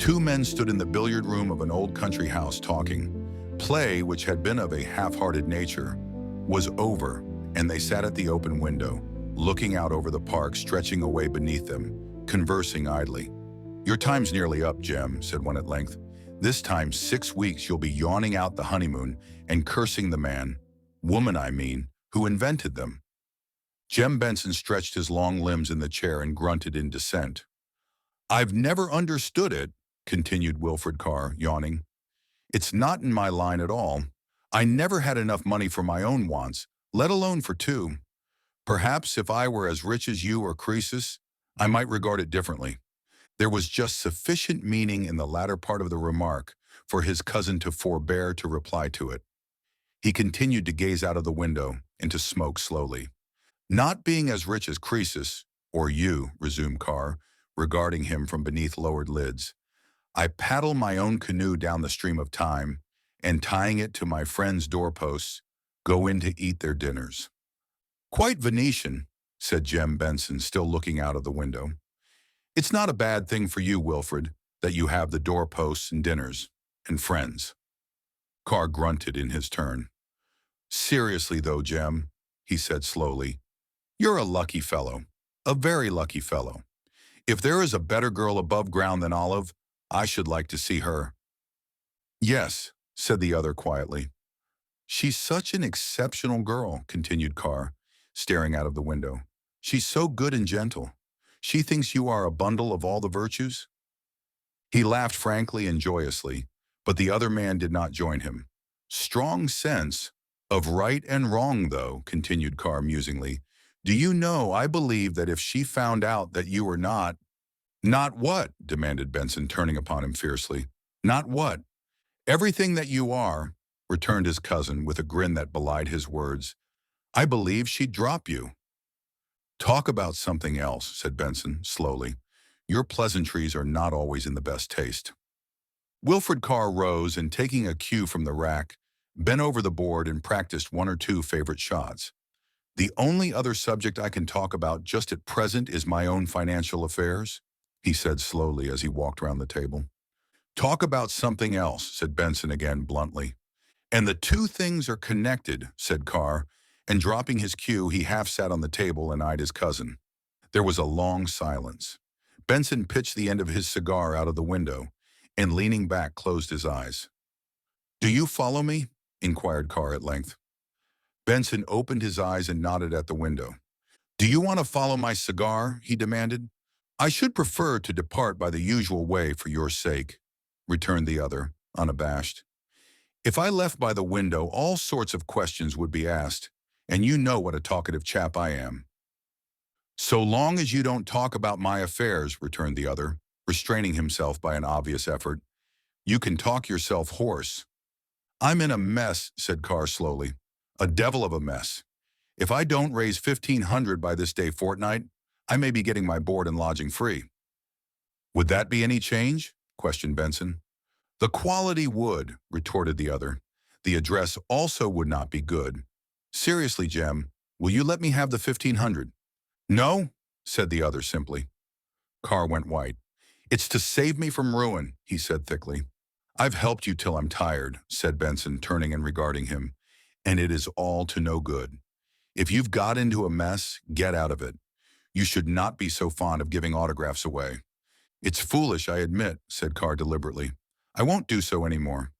Two men stood in the billiard room of an old country house talking. Play, which had been of a half-hearted nature, was over, and they sat at the open window, looking out over the park stretching away beneath them, conversing idly. "Your time's nearly up, Jem," said one at length. "This time 6 weeks you'll be yawning out the honeymoon and cursing the man, woman I mean, who invented them." Jem Benson stretched his long limbs in the chair and grunted in dissent. "I've never understood it," continued Wilfred Carr, yawning. "It's not in my line at all. I never had enough money for my own wants, let alone for two. Perhaps if I were as rich as you or Croesus, I might regard it differently." There was just sufficient meaning in the latter part of the remark for his cousin to forbear to reply to it. He continued to gaze out of the window and to smoke slowly. "Not being as rich as Croesus, or you," resumed Carr, regarding him from beneath lowered lids, "I paddle my own canoe down the stream of time, and tying it to my friends' doorposts, go in to eat their dinners." "Quite Venetian," said Jem Benson, still looking out of the window. "It's not a bad thing for you, Wilfred, that you have the doorposts and dinners, and friends." Carr grunted in his turn. "Seriously though, Jem," he said slowly, "you're a lucky fellow, a very lucky fellow. If there is a better girl above ground than Olive, I should like to see her." "Yes," said the other quietly. "She's such an exceptional girl," continued Carr, staring out of the window. "She's so good and gentle. She thinks you are a bundle of all the virtues." He laughed frankly and joyously, but the other man did not join him. "Strong sense of right and wrong, though," continued Carr musingly. "Do you know, I believe that if she found out that you were not—" "Not what?" demanded Benson, turning upon him fiercely. "Not what?" "Everything that you are," returned his cousin with a grin that belied his words. "I believe she'd drop you." "Talk about something else," said Benson, slowly. "Your pleasantries are not always in the best taste." Wilfred Carr rose and, taking a cue from the rack, bent over the board and practiced one or two favorite shots. "The only other subject I can talk about just at present is my own financial affairs," he said slowly as he walked round the table. "Talk about something else," said Benson again bluntly. "And the two things are connected," said Carr, and dropping his cue, he half sat on the table and eyed his cousin. There was a long silence. Benson pitched the end of his cigar out of the window, and leaning back, closed his eyes. "Do you follow me?" inquired Carr at length. Benson opened his eyes and nodded at the window. "Do you want to follow my cigar?" he demanded. "I should prefer to depart by the usual way for your sake," returned the other, unabashed. "If I left by the window, all sorts of questions would be asked, and you know what a talkative chap I am." "So long as you don't talk about my affairs," returned the other, restraining himself by an obvious effort, "you can talk yourself hoarse." "I'm in a mess," said Carr slowly. "A devil of a mess. If I don't raise 1,500 by this day fortnight, I may be getting my board and lodging free." "Would that be any change?" questioned Benson. "The quality would," retorted the other. "The address also would not be good. Seriously, Jem, will you let me have the 1,500? "No," said the other simply. Carr went white. "It's to save me from ruin," he said thickly. "I've helped you till I'm tired," said Benson, turning and regarding him, "and it is all to no good. If you've got into a mess, get out of it. You should not be so fond of giving autographs away." "It's foolish, I admit," said Carr deliberately. "I won't do so anymore.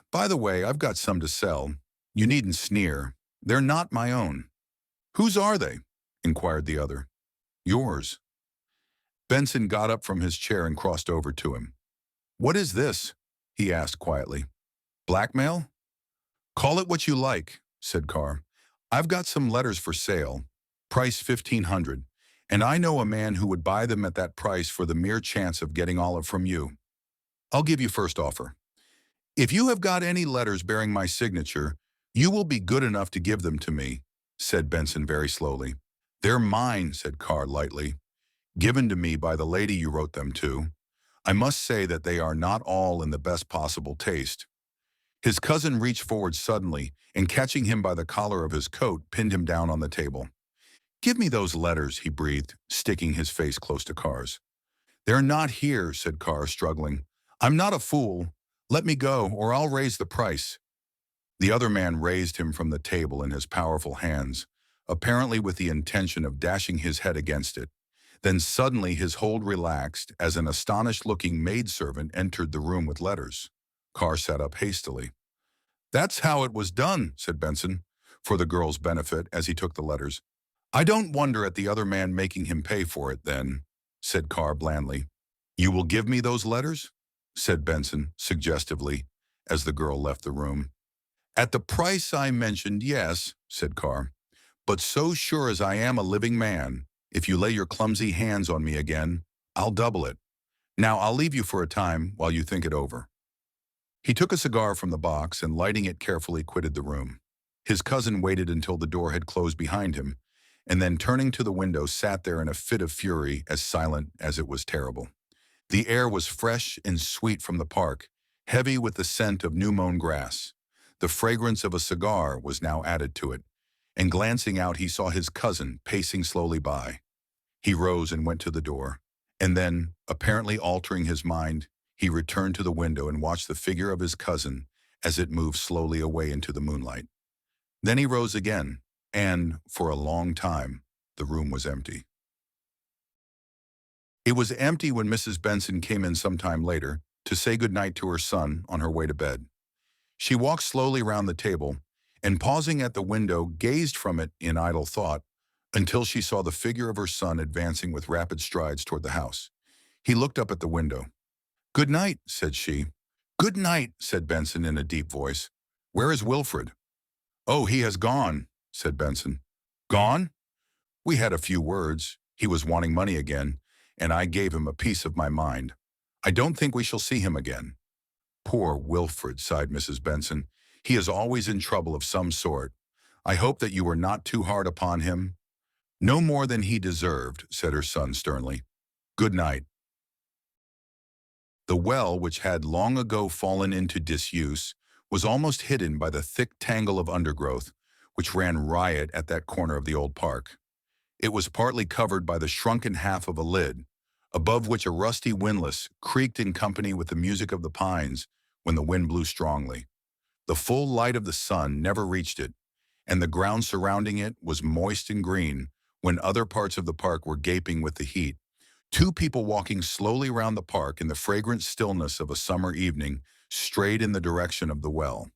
By the way, I've got some to sell. You needn't sneer. They're not my own." "Whose are they?" inquired the other. "Yours." Benson got up from his chair and crossed over to him. "What is this?" he asked quietly. "Blackmail?" "Call it what you like," said Carr. "I've got some letters for sale, price 1,500, and I know a man who would buy them at that price for the mere chance of getting Olive from you. I'll give you first offer. If you have got any letters bearing my signature, you will be good enough to give them to me," said Benson very slowly. "They're mine," said Carr lightly, "given to me by the lady you wrote them to. I must say that they are not all in the best possible taste." His cousin reached forward suddenly, and catching him by the collar of his coat, pinned him down on the table. "Give me those letters," he breathed, sticking his face close to Carr's. "They're not here," said Carr, struggling. I'm not a fool. Let me go, or I'll raise the price. The other man raised him from the table in his powerful hands, apparently with the intention of dashing his head against it. Then suddenly his hold relaxed as an astonished-looking maidservant entered the room with letters. Carr sat up hastily. "That's how it was done," said Benson, for the girl's benefit as he took the letters. "I don't wonder at the other man making him pay for it, then," said Carr blandly. "You will give me those letters?" said Benson, suggestively, as the girl left the room. "At the price I mentioned, yes," said Carr. "But so sure as I am a living man, if you lay your clumsy hands on me again, I'll double it. Now I'll leave you for a time while you think it over." He took a cigar from the box and, lighting it carefully, quitted the room. His cousin waited until the door had closed behind him, and then turning to the window sat there in a fit of fury as silent as it was terrible. The air was fresh and sweet from the park, heavy with the scent of new-mown grass. The fragrance of a cigar was now added to it, and glancing out he saw his cousin pacing slowly by. He rose and went to the door, and then, apparently altering his mind, he returned to the window and watched the figure of his cousin as it moved slowly away into the moonlight. Then he rose again, and, for a long time, the room was empty. It was empty when Mrs. Benson came in some time later to say goodnight to her son on her way to bed. She walked slowly round the table, and pausing at the window, gazed from it in idle thought until she saw the figure of her son advancing with rapid strides toward the house. He looked up at the window. "Good night," said she. "Good night," said Benson in a deep voice. "Where is Wilfred?" "Oh, he has gone," said Benson. "Gone?" "We had a few words. He was wanting money again, and I gave him a piece of my mind. I don't think we shall see him again." "Poor Wilfred," sighed Mrs. Benson. "He is always in trouble of some sort. I hope that you were not too hard upon him." "No more than he deserved," said her son sternly. "Good night." The well, which had long ago fallen into disuse, was almost hidden by the thick tangle of undergrowth which ran riot at that corner of the old park. It was partly covered by the shrunken half of a lid, above which a rusty windlass creaked in company with the music of the pines when the wind blew strongly. The full light of the sun never reached it, and the ground surrounding it was moist and green when other parts of the park were gaping with the heat. Two people walking slowly round the park in the fragrant stillness of a summer evening strayed in the direction of the well.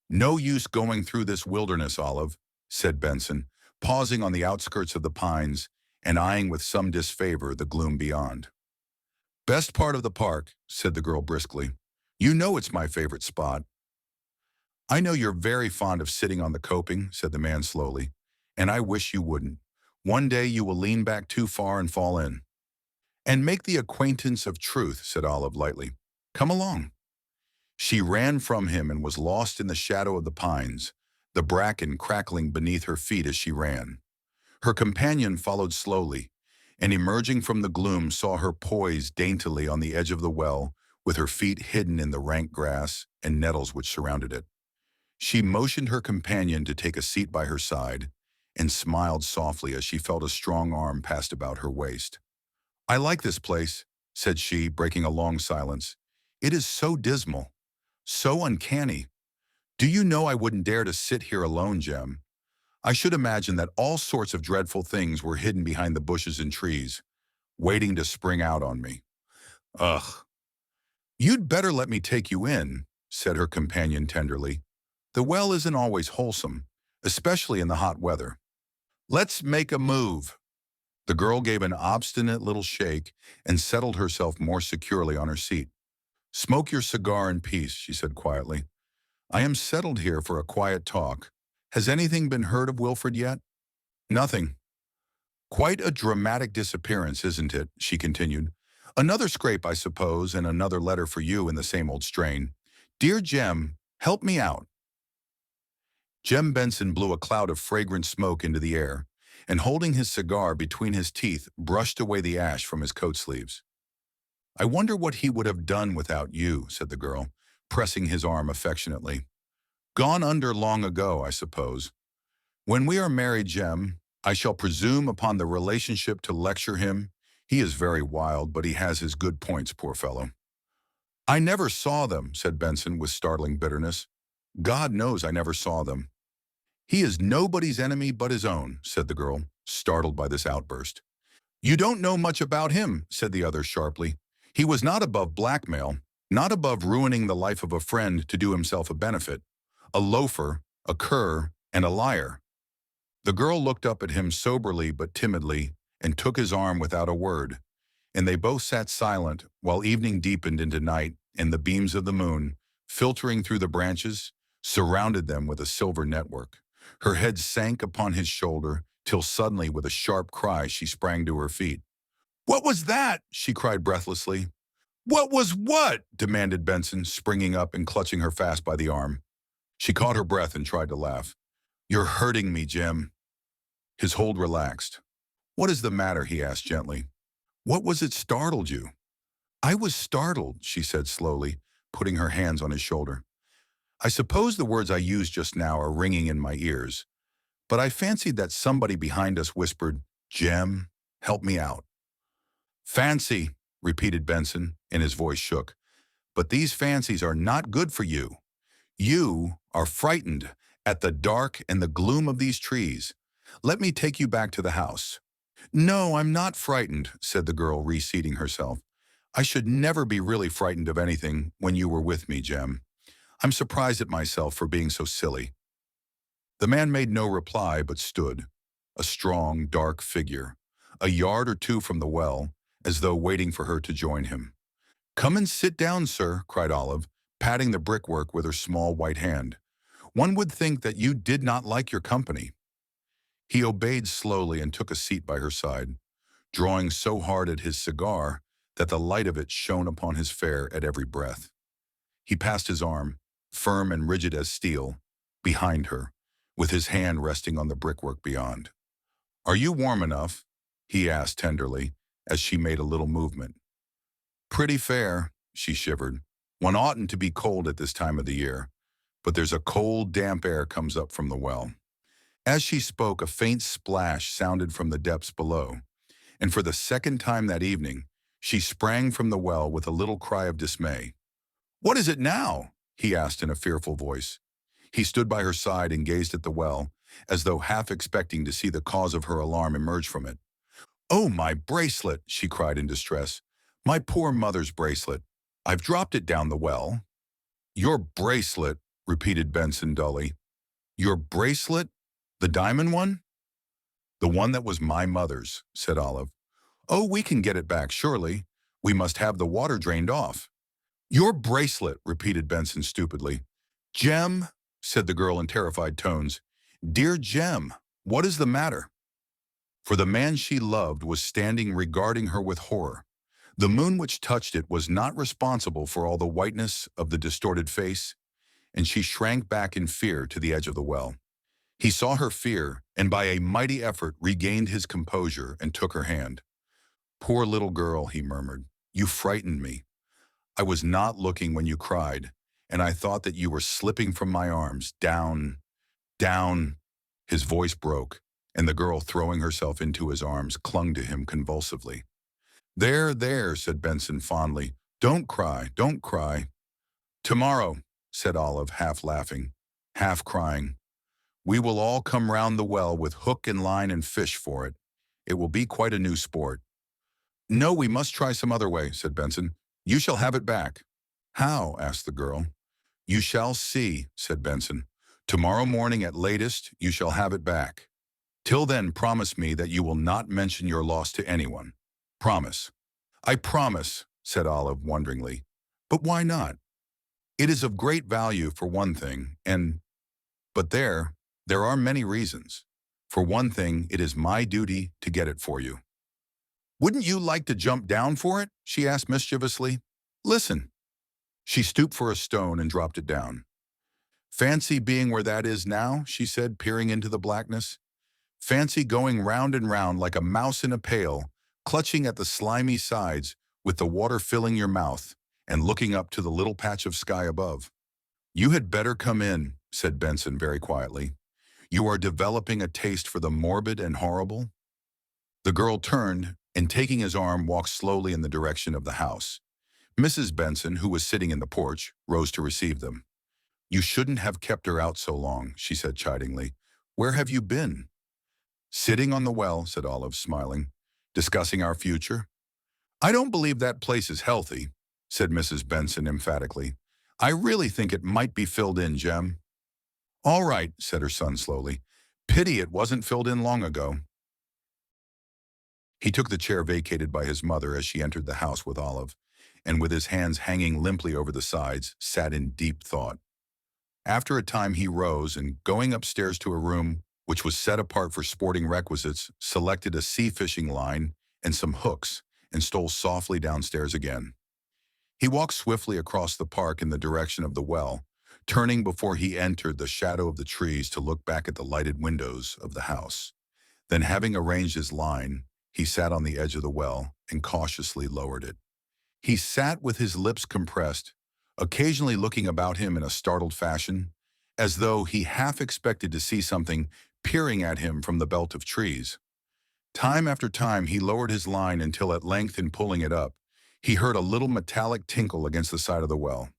"No use going through this wilderness, Olive," said Benson, pausing on the outskirts of the pines and eyeing with some disfavor the gloom beyond. "Best part of the park," said the girl briskly. "You know it's my favorite spot." "I know you're very fond of sitting on the coping," said the man slowly, "and I wish you wouldn't. One day you will lean back too far and fall in." "And make the acquaintance of truth," said Olive lightly. "Come along." She ran from him and was lost in the shadow of the pines, the bracken crackling beneath her feet as she ran. Her companion followed slowly, and emerging from the gloom saw her poised daintily on the edge of the well, with her feet hidden in the rank grass and nettles which surrounded it. She motioned her companion to take a seat by her side, and smiled softly as she felt a strong arm passed about her waist. "I like this place," said she, breaking a long silence. "It is so dismal, so uncanny. Do you know I wouldn't dare to sit here alone, Jem? I should imagine that all sorts of dreadful things were hidden behind the bushes and trees, waiting to spring out on me. Ugh." "You'd better let me take you in," said her companion tenderly. "The well isn't always wholesome, especially in the hot weather. Let's make a move." The girl gave an obstinate little shake and settled herself more securely on her seat. "Smoke your cigar in peace," she said quietly. "I am settled here for a quiet talk. Has anything been heard of Wilfred yet?" "Nothing." "Quite a dramatic disappearance, isn't it?" she continued. "Another scrape, I suppose, and another letter for you in the same old strain. Dear Jem, help me out." Jem Benson blew a cloud of fragrant smoke into the air, and holding his cigar between his teeth, brushed away the ash from his coat sleeves. "I wonder what he would have done without you," said the girl, pressing his arm affectionately. "Gone under long ago, I suppose. When we are married, Jem, I shall presume upon the relationship to lecture him. He is very wild, but he has his good points, poor fellow." I never saw them, said Benson with startling bitterness. God knows I never saw them. He is nobody's enemy but his own, said the girl, startled by this outburst. You don't know much about him, said the other sharply. He was not above blackmail, not above ruining the life of a friend to do himself a benefit. A loafer, a cur, and a liar. The girl looked up at him soberly but timidly and took his arm without a word, and they both sat silent while evening deepened into night and the beams of the moon, filtering through the branches, surrounded them with a silver network. Her head sank upon his shoulder till suddenly with a sharp cry she sprang to her feet. What was that? She cried breathlessly. What was what? Demanded Benson, springing up and clutching her fast by the arm. She caught her breath and tried to laugh. You're hurting me, Jem. His hold relaxed. What is the matter? He asked gently. What was it startled you? I was startled, she said slowly, putting her hands on his shoulder. I suppose the words I used just now are ringing in my ears, but I fancied that somebody behind us whispered, Jem, help me out. Fancy, repeated Benson, and his voice shook. But these fancies are not good for you. You are frightened at the dark and the gloom of these trees. Let me take you back to the house. No, I'm not frightened, said the girl, reseating herself. I should never be really frightened of anything when you were with me, Jem. I'm surprised at myself for being so silly. The man made no reply but stood, a strong, dark figure, a yard or two from the well, as though waiting for her to join him. Come and sit down, sir, cried Olive, patting the brickwork with her small white hand. One would think that you did not like your company. He obeyed slowly and took a seat by her side, drawing so hard at his cigar that the light of it shone upon his fare at every breath. He passed his arm, firm and rigid as steel, behind her, with his hand resting on the brickwork beyond. Are you warm enough? He asked tenderly, as she made a little movement. Pretty fair, she shivered. One oughtn't to be cold at this time of the year, but there's a cold, damp air comes up from the well. As she spoke, a faint splash sounded from the depths below, and for the second time that evening, she sprang from the well with a little cry of dismay. What is it now? He asked in a fearful voice. He stood by her side and gazed at the well, as though half expecting to see the cause of her alarm emerge from it. Oh, my bracelet, she cried in distress. My poor mother's bracelet. I've dropped it down the well. Your bracelet, repeated Benson dully. Your bracelet? The diamond one? The one that was my mother's, said Olive. Oh, we can get it back, surely. We must have the water drained off. Your bracelet, repeated Benson stupidly. Jem, said the girl in terrified tones. Dear Jem, what is the matter? For the man she loved was standing regarding her with horror. The moon which touched it was not responsible for all the whiteness of the distorted face, and she shrank back in fear to the edge of the well. He saw her fear, and by a mighty effort regained his composure and took her hand. Poor little girl, he murmured, you frightened me. I was not looking when you cried, and I thought that you were slipping from my arms, down, down. His voice broke, and the girl, throwing herself into his arms, clung to him convulsively. There, there, said Benson fondly. Don't cry, don't cry. Tomorrow, said Olive, half laughing, half crying. We will all come round the well with hook and line and fish for it. It will be quite a new sport. No, we must try some other way, said Benson. You shall have it back. How? Asked the girl. You shall see, said Benson. Tomorrow morning at latest, you shall have it back. Till then, promise me that you will not mention your loss to anyone. Promise. I promise, said Olive wonderingly. But why not? It is of great value for one thing, but there are many reasons. For one thing, it is my duty to get it for you. Wouldn't you like to jump down for it? She asked mischievously. Listen. She stooped for a stone and dropped it down. Fancy being where that is now, she said, peering into the blackness. Fancy going round and round like a mouse in a pail, clutching at the slimy sides with the water filling your mouth and looking up to the little patch of sky above. You had better come in, said Benson very quietly. You are developing a taste for the morbid and horrible. The girl turned and, taking his arm, walked slowly in the direction of the house. Mrs. Benson, who was sitting in the porch, rose to receive them. "You shouldn't have kept her out so long," she said chidingly. "Where have you been?" "Sitting on the well," said Olive, smiling. "Discussing our future." "I don't believe that place is healthy," said Mrs. Benson emphatically. "I really think it might be filled in, Jem." "All right," said her son slowly. "Pity it wasn't filled in long ago." He took the chair vacated by his mother as she entered the house with Olive, and with his hands hanging limply over the sides, sat in deep thought. After a time he rose and, going upstairs to a room which was set apart for sporting requisites, selected a sea fishing line and some hooks, and stole softly downstairs again. He walked swiftly across the park in the direction of the well, turning before he entered the shadow of the trees to look back at the lighted windows of the house. Then, having arranged his line, he sat on the edge of the well and cautiously lowered it. He sat with his lips compressed, occasionally looking about him in a startled fashion, as though he half expected to see something peering at him from the belt of trees. Time after time he lowered his line until at length, in pulling it up, he heard a little metallic tinkle against the side of the well.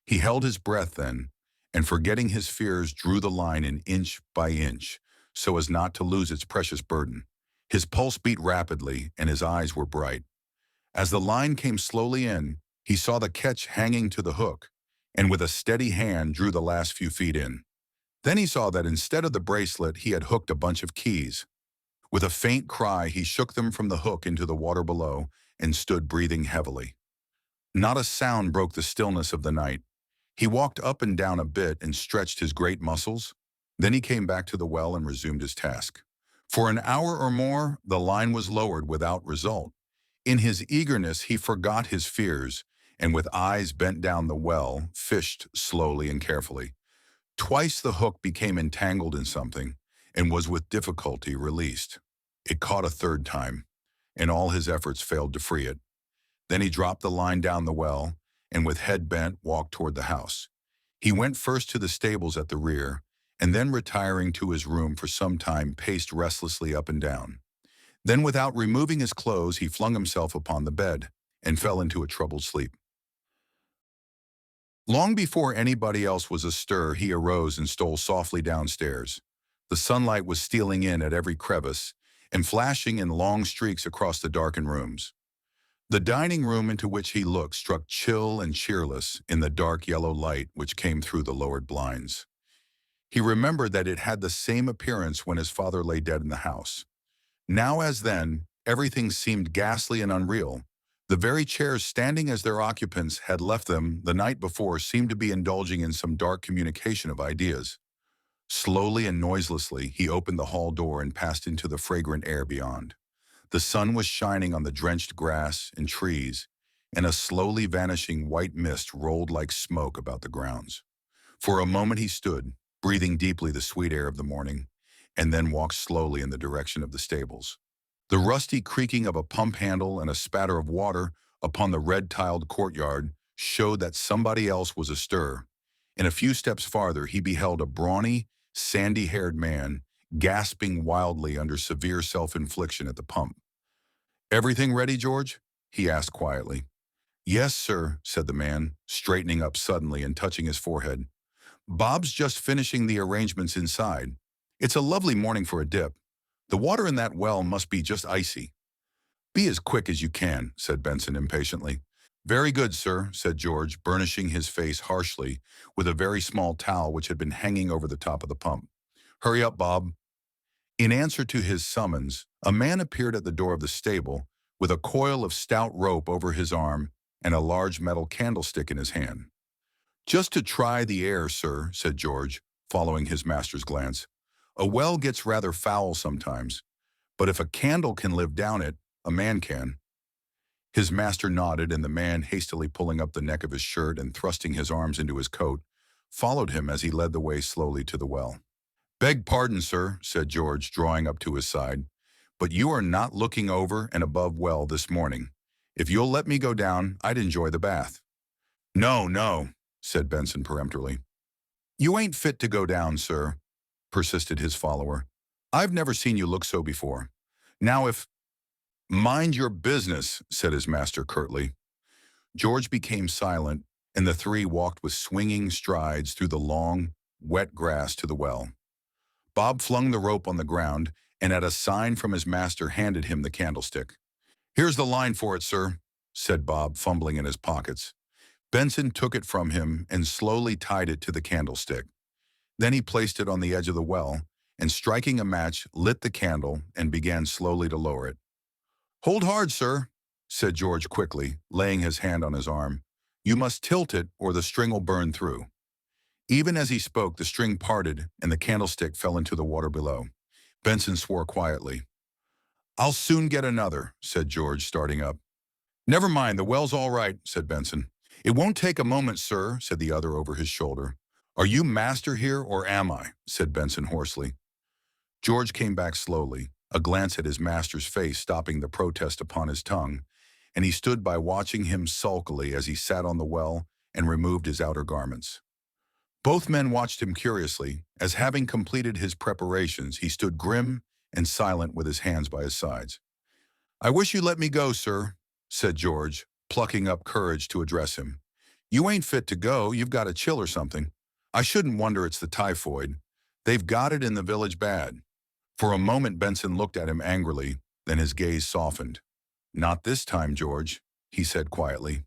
He held his breath then, and forgetting his fears, drew the line in inch by inch, so as not to lose its precious burden. His pulse beat rapidly, and his eyes were bright. As the line came slowly in, he saw the catch hanging to the hook, and with a steady hand drew the last few feet in. Then he saw that instead of the bracelet he had hooked a bunch of keys. With a faint cry he shook them from the hook into the water below and stood breathing heavily. Not a sound broke the stillness of the night. He walked up and down a bit and stretched his great muscles. Then he came back to the well and resumed his task. For an hour or more the line was lowered without result. In his eagerness he forgot his fears, and with eyes bent down the well, fished slowly and carefully. Twice the hook became entangled in something, and was with difficulty released. It caught a third time, and all his efforts failed to free it. Then he dropped the line down the well, and with head bent walked toward the house. He went first to the stables at the rear, and then retiring to his room for some time paced restlessly up and down. Then, without removing his clothes, he flung himself upon the bed and fell into a troubled sleep. Long before anybody else was astir, he arose and stole softly downstairs. The sunlight was stealing in at every crevice and flashing in long streaks across the darkened rooms. The dining room into which he looked struck chill and cheerless in the dark yellow light which came through the lowered blinds. He remembered that it had the same appearance when his father lay dead in the house. Now as then, everything seemed ghastly and unreal. The very chairs standing as their occupants had left them the night before seemed to be indulging in some dark communication of ideas. Slowly and noiselessly, he opened the hall door and passed into the fragrant air beyond. The sun was shining on the drenched grass and trees, and a slowly vanishing white mist rolled like smoke about the grounds. For a moment he stood, breathing deeply the sweet air of the morning, and then walked slowly in the direction of the stables. The rusty creaking of a pump handle and a spatter of water upon the red-tiled courtyard showed that somebody else was astir. And a few steps farther he beheld a brawny, sandy-haired man gasping wildly under severe self-infliction at the pump. "Everything ready, George?" he asked quietly. "Yes, sir," said the man, straightening up suddenly and touching his forehead. "Bob's just finishing the arrangements inside. It's a lovely morning for a dip. The water in that well must be just icy." "Be as quick as you can," said Benson impatiently. "Very good, sir," said George, burnishing his face harshly with a very small towel which had been hanging over the top of the pump. "Hurry up, Bob." In answer to his summons, a man appeared at the door of the stable with a coil of stout rope over his arm and a large metal candlestick in his hand. "Just to try the air, sir," said George, following his master's glance. "A well gets rather foul sometimes, but if a candle can live down it, a man can." His master nodded, and the man, hastily pulling up the neck of his shirt and thrusting his arms into his coat, followed him as he led the way slowly to the well. "Beg pardon, sir," said George, drawing up to his side, "but you are not looking over and above well this morning. If you'll let me go down, I'd enjoy the bath." "No, no," said Benson peremptorily. "You ain't fit to go down, sir," persisted his follower. "I've never seen you look so before. Now if—" "Mind your business," said his master curtly. George became silent, and the three walked with swinging strides through the long, wet grass to the well. Bob flung the rope on the ground and at a sign from his master handed him the candlestick. "Here's the line for it, sir," said Bob, fumbling in his pockets. Benson took it from him and slowly tied it to the candlestick. Then he placed it on the edge of the well and, striking a match, lit the candle and began slowly to lower it. "Hold hard, sir," said George quickly, laying his hand on his arm. "You must tilt it or the string will burn through." Even as he spoke, the string parted and the candlestick fell into the water below. Benson swore quietly. "I'll soon get another," said George, starting up. "Never mind, the well's all right," said Benson. "It won't take a moment, sir," said the other over his shoulder. "Are you master here, or am I?" said Benson hoarsely. George came back slowly, a glance at his master's face stopping the protest upon his tongue, and he stood by watching him sulkily as he sat on the well and removed his outer garments. Both men watched him curiously, as having completed his preparations, he stood grim and silent with his hands by his sides. "I wish you'd let me go, sir," said George, plucking up courage to address him. "You ain't fit to go, you've got a chill or something. I shouldn't wonder it's the typhoid. They've got it in the village bad." For a moment Benson looked at him angrily, then his gaze softened. "Not this time, George," he said quietly.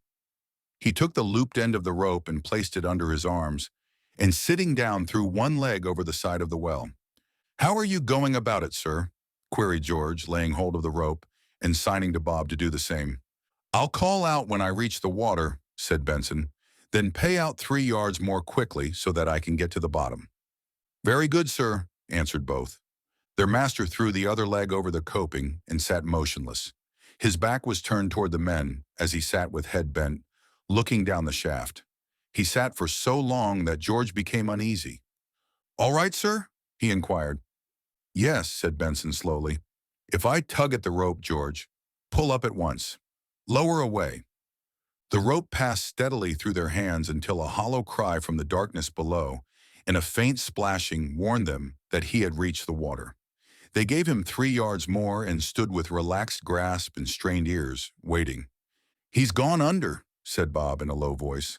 He took the looped end of the rope and placed it under his arms, and sitting down threw one leg over the side of the well. "How are you going about it, sir?" queried George, laying hold of the rope and signing to Bob to do the same. "I'll call out when I reach the water," said Benson, "then pay out 3 yards more quickly so that I can get to the bottom." "Very good, sir," answered both. Their master threw the other leg over the coping and sat motionless. His back was turned toward the men as he sat with head bent, looking down the shaft. He sat for so long that George became uneasy. "All right, sir?" he inquired. "Yes," said Benson slowly. "If I tug at the rope, George, pull up at once. Lower away." The rope passed steadily through their hands until a hollow cry from the darkness below and a faint splashing warned them that he had reached the water. They gave him 3 yards more and stood with relaxed grasp and strained ears, waiting. "He's gone under," said Bob in a low voice.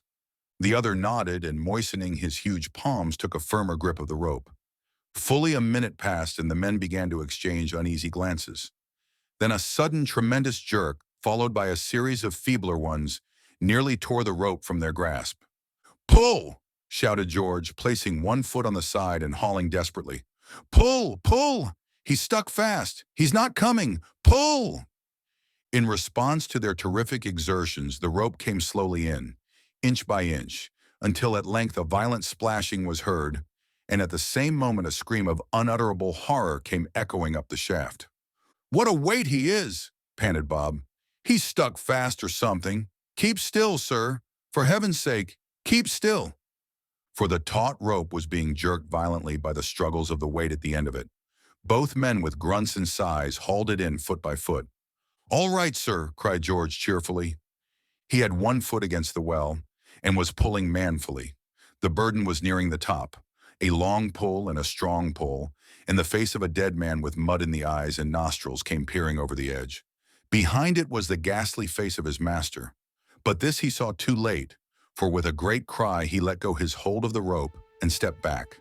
The other nodded and, moistening his huge palms, took a firmer grip of the rope. Fully a minute passed and the men began to exchange uneasy glances. Then a sudden tremendous jerk, followed by a series of feebler ones, nearly tore the rope from their grasp. "Pull!" shouted George, placing one foot on the side and hauling desperately. "Pull! Pull! He's stuck fast! He's not coming! Pull!" In response to their terrific exertions, the rope came slowly in, inch by inch, until at length a violent splashing was heard, and at the same moment a scream of unutterable horror came echoing up the shaft. "What a weight he is!" panted Bob. "He's stuck fast or something. Keep still, sir. For heaven's sake, keep still." For the taut rope was being jerked violently by the struggles of the weight at the end of it. Both men with grunts and sighs hauled it in foot by foot. "All right, sir," cried George cheerfully. He had one foot against the well and was pulling manfully. The burden was nearing the top. A long pull and a strong pull, and the face of a dead man with mud in the eyes and nostrils came peering over the edge. Behind it was the ghastly face of his master. But this he saw too late, for with a great cry he let go his hold of the rope and stepped back.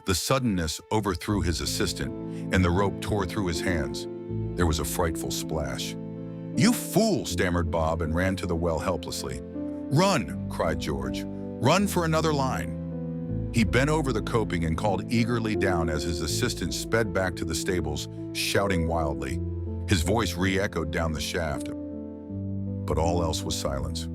The suddenness overthrew his assistant, and the rope tore through his hands. There was a frightful splash. "You fool!" stammered Bob and ran to the well helplessly. "Run!" cried George. "Run for another line!" He bent over the coping and called eagerly down as his assistant sped back to the stables, shouting wildly. His voice re-echoed down the shaft, but all else was silence.